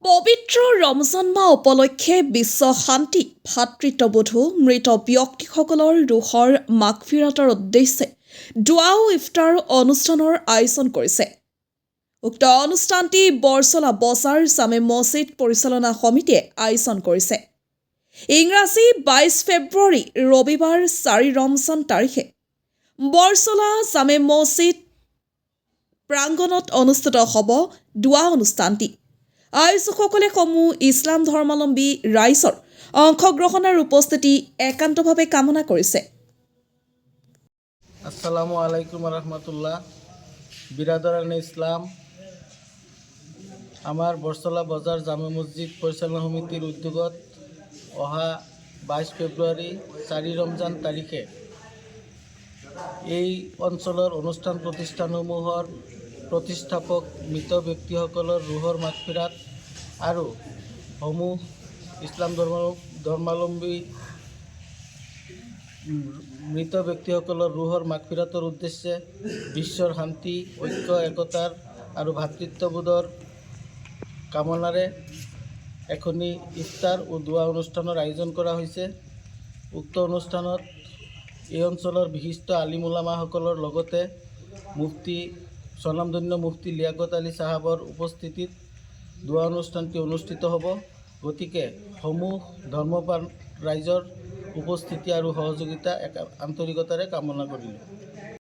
পবিত্ৰ ৰমজান মাহ উপলক্ষে বিশ্ব শান্তি ভাতৃত্ববোধো মৃত ব্যক্তিসকলৰ ৰুহৰ মাগফিৰাতৰ উদ্দেশ্যে দুৱা ও ইফতাৰ অনুষ্ঠানৰ আয়োজন কৰিছে। উক্ত অনুষ্ঠানটি বৰছলা বজাৰ জামে মছজিদ পৰিচালনা সমিতিয়ে আয়োজন কৰিছে। ইংৰাজী 22 ফেব্ৰুৱাৰী ৰবিবাৰ 4 ৰমজান তাৰিখে বৰছলা জামে মছজিদ প্ৰাংগণত অনুষ্ঠিত হ'ব দুৱা অনুষ্ঠানটি। আয়োজকসকলে সমূহ ইছলাম ধৰ্মাৱলম্বী ৰাইজৰ অংশগ্ৰহণ আৰু উপস্থিতি একান্তভাৱে কামনা কৰিছে। আসসালামু আলাইকুম রহমতুল্লাহ। বিরাদরানে ইসলাম আমার বরছলা বজার জামে মসজিদ পরিচালনা সমিতির উদ্যোগত অহা 22 ফেব্রুয়ারি 4 রমজান তারিখে এই অঞ্চলৰ অনুষ্ঠান প্ৰতিষ্ঠানসমূহৰ প্ৰতিষ্ঠাপক মৃত ব্যক্তিসকলৰ ৰুহৰ মাগফিৰাত আৰু সমূহ ইছলাম ধৰ্মাৱলম্বী মৃত ব্যক্তিসকলৰ ৰুহৰ মাগফিৰাতৰ উদ্দেশ্যে বিশ্বৰ শান্তি ঐক্য একতাৰ আৰু ভাতৃত্ববোধৰ কামনাৰে এখনি ইফতাৰ ও দুৱা অনুষ্ঠানৰ আয়োজন কৰা হৈছে। উক্ত অনুষ্ঠানত এই অঞ্চলৰ বিশিষ্ট আলিম ওলামাসকলৰ লগতে মুফতি স্বনামধন্য মুফতি লিয়াকত আলী সাহাবৰ উপস্থিতিত দুৱা অনুষ্ঠানটি অনুষ্ঠিত হ'ব। গতিকে সমূহ ধৰ্মপ্ৰাণ ৰাইজৰ উপস্থিতি আৰু সহযোগিতা আন্তৰিকতাৰে কামনা কৰিলোঁ।